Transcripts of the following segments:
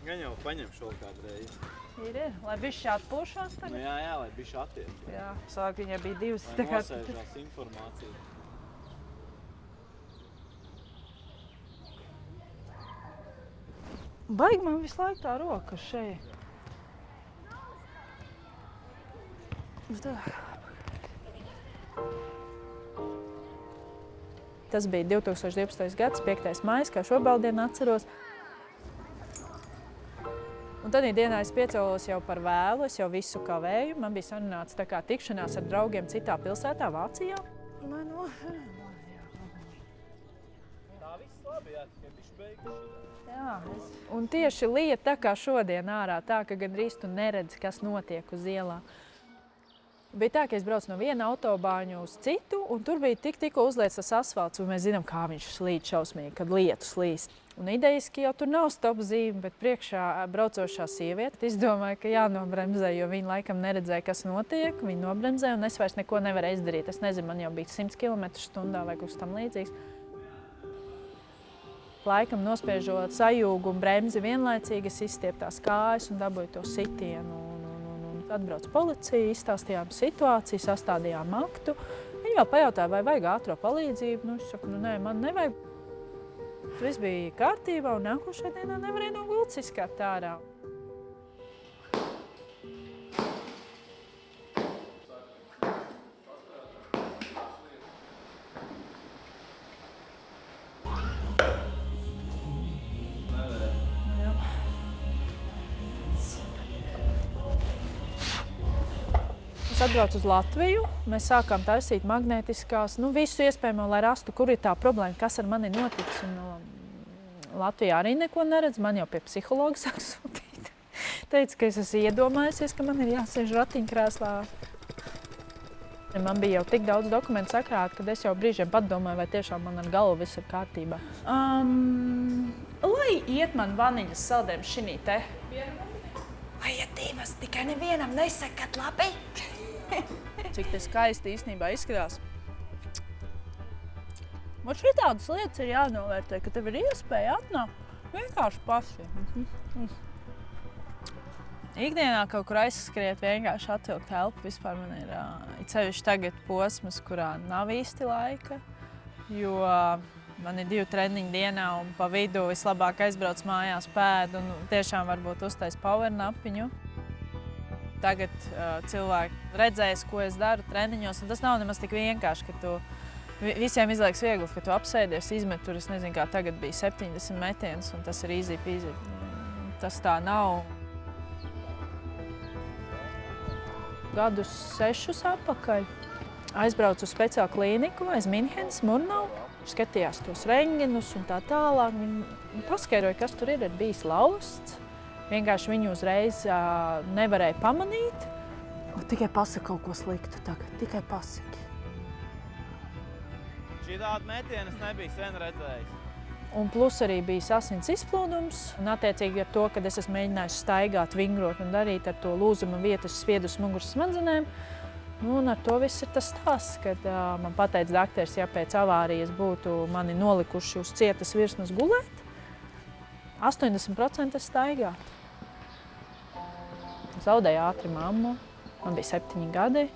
Gan jau paņemšu vēl kādu reizi. Ir, lai bišķi atpūšās tagad. Nu jā, lai bišķi attiek. Jā, sāk viņai bija divas. Lai nosēžās informācija. Baigi man visu laiku tā roka šeit. Tas bija 2012. gads, 5. maijs, kā šobaldienu atceros. Un tad dienā es piecēlos jau par vēlu, es jau visu kavēju. Man bija sarunāts tā kā tikšanās ar draugiem citā pilsētā, Vācijā. Tā viss labi, jā, tikai bišķi beiguši. Jā, un tieši lieta tā kā šodien ārā, tā ka gandrīz tu neredzi, kas notiek uz ielā. Bija tā, ka es braucu no viena autobāņu uz citu, un tur bija tikko uzlietas tas asfalts, un mēs zinām, kā viņš slīd šausmīgi, kad lietus līst. Un idejiski jau tur nav stop zīme, bet priekšā braucošā sieviete izdomāja, ka jānobremzē, jo viņa laikam neredzēja, kas notiek. Viņa nobremzē, un es vairs neko nevaru izdarīt. Es nezinu, man jau bija 100 km/h vai kaut kas tam līdzīgs. Laikam nospiežot sajūgu un bremzi vienlaicīgi, es izstiepu tās kājas un dabūju to sitienu. Atbrauc policija, izstāstījām situāciju, sastādījām aktu. Viņi vēl pajautāja, vai vajag ātro palīdzību. Nu, es saku, nē, man nevajag. Viss bija kārtībā un nākošajā dienā nevarēja no gultas izkāpt ārā. Es atbraucu uz Latviju, mēs sākām taisīt magnētiskās, visu iespējamo, lai rastu, kur ir tā problēma, kas ar mani notiks. Un Latvijā arī neko neredz, man jau pie psihologa sāk sūtīt. Teica, ka es esmu iedomājusies, ka man ir jāsēž ratiņkrēslā. Man bija jau tik daudz dokumentu sakrāt, kad es jau brīžiem pat domāju, vai tiešām man ar galvu viss ir kārtībā. Lai iet man vaniņas saldējums šinī te. Lai iet divas, tikai nevienam nesakat labi. Cik te skaisti īstenībā izskatās. Man šitādas lietas ir jānovērtē, ka tev ir iespēja atnākt vienkārši paši. Ikdienā kaut kur aizskriet, vienkārši atvilkt elpu. Vispār man ir ceļš tagad posmas, kurā nav īsti laika, jo man ir 2 treniņi dienā un pa vidu vislabāk aizbrauc mājās pēd un tiešām varbūt uztais power napiņu. Tagad cilvēki redzēs, ko es daru treniņos, un tas nav nemaz tik vienkārši, ka tu visiem izliekas viegli, ka tu apsēdies, izmet tur, es nezinu, kā tagad bija 70 metienus, un tas ir easy peasy. Tas tā nav. Gadus 6 atpakaļ aizbraucu uz speciālu klīniku aiz Minhenes, Murnau. Skatījās tos reņģenus un tā tālāk. Viņi paskaidroja, kas tur ir bijis lausts. Vienkārši viņu uzreiz nevarēja pamanīt. Tikai pasaka kaut ko sliktu tagad, tikai pasaki. Šī tāda metiena es nebiju sen redzējis. Un plus arī bija asins izplūdums. Un attiecīgi ar to, kad es esmu mēģinājusi staigāt, vingrot un darīt ar to lūzuma vietas spiedus muguras smadzenēm. Un ar to viss ir tas stāsts, kad man pateica dakteris, ja pēc avārijas būtu mani nolikuši uz cietas virsmas gulēt, 80% es staigātu. Zaudēju ātri mammu, man bija 7 gadi.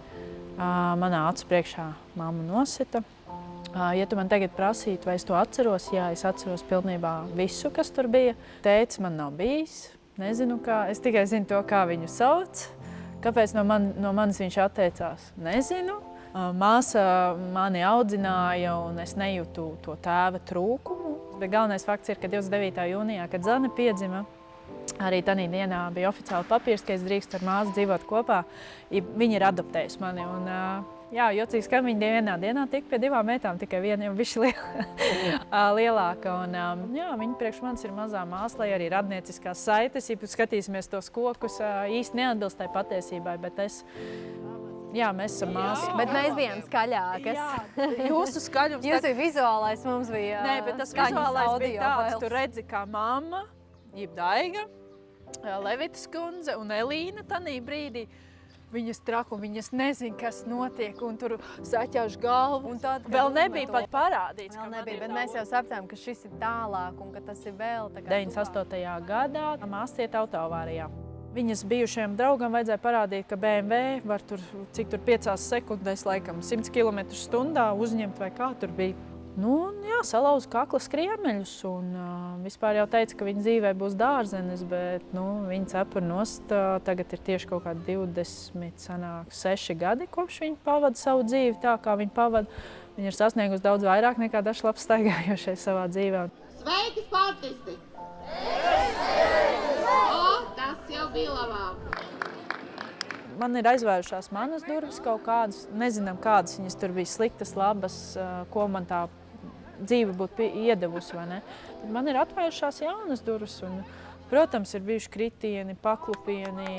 Manā acu priekšā mammu nosita. Ja tu man tagad prasītu, vai es to atceros, jā, es atceros pilnībā visu, kas tur bija. Tētis man nav bijis, nezinu kā, es tikai zinu to, kā viņu sauc. Kāpēc no manis viņš atteicās? Nezinu. Māsa mani audzināja un es nejūtu to tēva trūkumu. Bet galvenais fakts ir, ka 29. jūnijā, kad Zane piedzima, arī tanī dienā bija oficiāli papīrs, ka es drīkstu ar māsu dzīvot kopā. Viņa ir adoptējusi mani. Un, jā, jocīgs, ka viņa vienā dienā tika pie 2 meitām, tikai viena jau bišķi lielāka. Un, jā, viņa priekš manis ir mazā māsa, lai arī radnieciskās saites, ja skatīsimies tos kokus, īsti neatbilst tai patiesībai, bet jā, mēs esam māsu. Bet mēs bijām skaļākas. Jā, jūsu skaļums. Jūsu vizuālais mums bija Nē, bet tas vizuālais bija tāds, tu redzi kā mamma, jeb Daiga, Levitas kundze un Elīna tanī brīdī. Viņas traka, un viņas nezin, kas notiek, un tur saķauž galvu. Un tad, vēl nebija pat parādīts, Vēl nebija, bet mēs jau sapratām, ka šis ir tālāk un ka tas ir vēl tā kā 98. gadā māsa iet autoavārijā. Viņas bijušajam draugam vajadzēja parādīt, ka BMW var tur, cik tur 5 sekundēs, laikam, 100 km/h uzņemt vai kā tur bija. Nu, jā, salauza kakla skriemeļus un vispār jau teica, ka viņa dzīvē būs dārzenes, bet viņa cepur nost. Tagad ir tieši kaut kādi 26 gadi, kopš viņa pavada savu dzīvi tā, kā viņa pavada. Viņa ir sasniegusi daudz vairāk nekā dažs labs staigājošais savā dzīvē. Sveiki, sportisti! Tas jau bija labāk! Man ir aizvērušās manas durvis kaut kādas, nezinām, kādas viņas tur bija sliktas, labas, ko man tā dzīve būtu iedevusi, vai ne. Tad man ir atvērušās jaunas durvis un, protams, ir bijuši kritieni, paklupieni,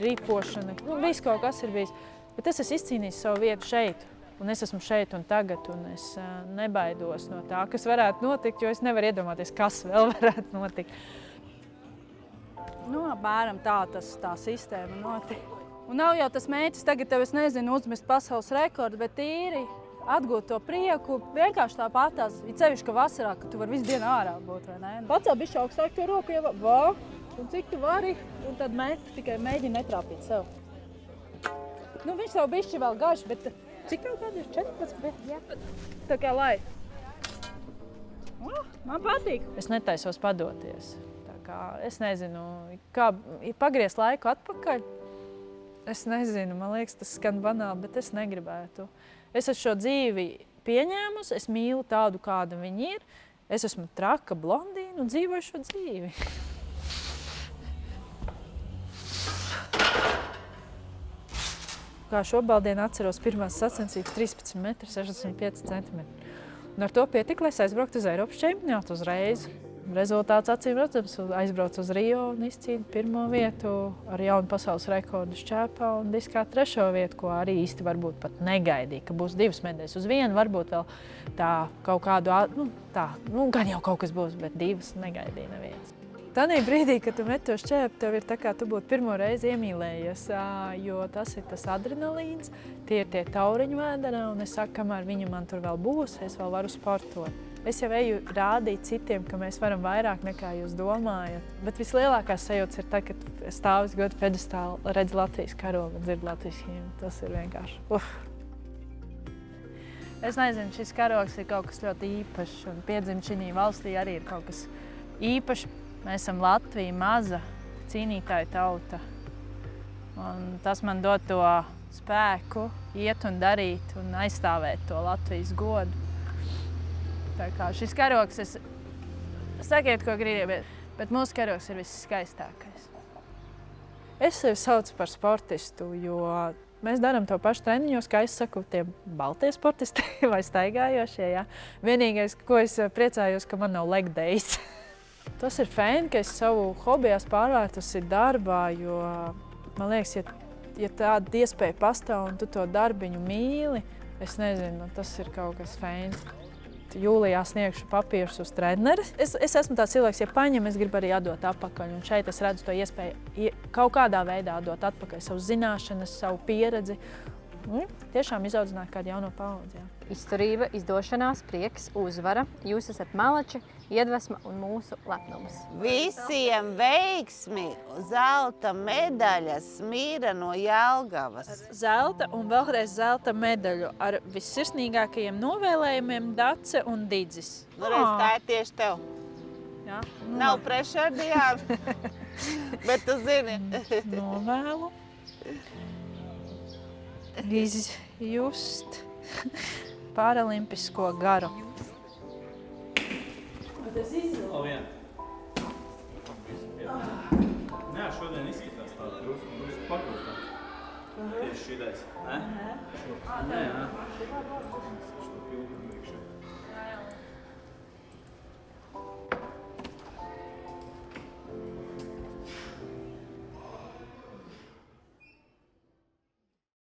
ripošana, viss kaut kas ir bijis. Bet es esmu izcīnījis savu vietu šeit, un es esmu šeit un tagad, un es nebaidos no tā, kas varētu notikt, jo es nevaru iedomāties, kas vēl varētu notikt. Apmēram tā sistēma notika. Un nav jau tas mērķis tagad tev, es nezinu, uzmest pasaules rekordu, bet tīri atgūt to prieku, vienkārši tāpatās, it sevišķi, ka vasarā, ka tu vari visu dienu ārā būt, vai ne? Pacēl bišķi augstāk to roku, jau vā, un cik tu vari, un tad tikai mēģini netrāpīt sev. Viņš tev bišķi vēl garš, bet cik tev gadi ir 14? Jā. Tā kā lai. Man patīk. Es netaisos padoties. Tā kā es nezinu, kā pagriezt laiku atpakaļ. Es nezinu, man liekas, tas skan banāli, bet es negribētu. Es esmu šo dzīvi pieņēmusi, es mīlu tādu, kāda viņa ir. Es esmu traka blondīna un dzīvoju šo dzīvi. Kā šobaldien atceros pirmās sacensības 13,65 m. Un ar to pietika, lai es aizbrauktu uz Eiropas čempionātu uzreiz. Rezultāts acīm redzams, aizbraucu uz Rio un izcīnu 1. vietu ar jaunu pasaules rekordu šķēpā un diskā 3. vietu, ko arī īsti varbūt pat negaidīja, ka būs 2 medaļas uz vienu, varbūt vēl tā kaut kādu, gan jau kaut kas būs, bet 2 negaidīja neviens. Tādī brīdī, kad tu met to šķēpu, tev ir tā kā tu būtu pirmo reizi iemīlējies, jo tas ir tas adrenalīns, tie ir tie tauriņu vēderā, un es saku, kamēr viņu man tur vēl būs, es vēl varu sportot. Es jau eju rādīt citiem, ka mēs varam vairāk nekā jūs domājat. Bet vislielākās sajūtas ir tā, ka stāvis godu pedestālu, redz Latvijas karogu, dzird Latvijas himnu. Tas ir vienkārši. Es nezinu, šis karogs ir kaut kas ļoti īpašs, un piedzimt šī valstī arī ir kaut kas īpašs. Mēs esam Latvija, maza cīnītāja tauta. Un tas man dod to spēku iet un darīt un aizstāvēt to Latvijas godu. Tā kā šis karogs, sakiet, ko gribat, bet mūsu karogs ir visskaistākais. Es sevi saucu par sportistu, jo mēs darām to pašu treniņos, kā es saku, tie baltie sportisti vai staigājošie. Ja? Vienīgais, ko es priecājos, ka man nav leg days. Tas ir fēni, ka es savu hobijās pārvērtusi darbā, jo man liekas, ja tāda iespēja pastāv un tu to darbiņu mīli, es nezinu, tas ir kaut kas fēns. Jūlijā sniegšu papīrus uz treneri. Es esmu tāds cilvēks, ja paņem, es gribu arī atdot atpakaļ. Un šeit es redzu to iespēju kaut kādā veidā atdot atpakaļ savu zināšanas, savu pieredzi. Tiešām izaudzināt kādu jauno paudzi. Jā. Izturība, izdošanās, prieks, uzvara. Jūs esat malači, iedvesma un mūsu lepnums. Visiem veiksmi! Zelta medaļas Mīra no Jelgavas. Zelta un vēlreiz zelta medaļu ar vissirsnīgākajiem novēlējumiem Dace un Didzis. Reiz tā ir tieši tev. Jā. Nav prešardijām, bet tu zini. Novēlu izjust paralimpisko garu. Vēl vien. Nē, šodien izskatās tā drusku pakrūtā. Tieši šīdais. Nē? Nē, nē.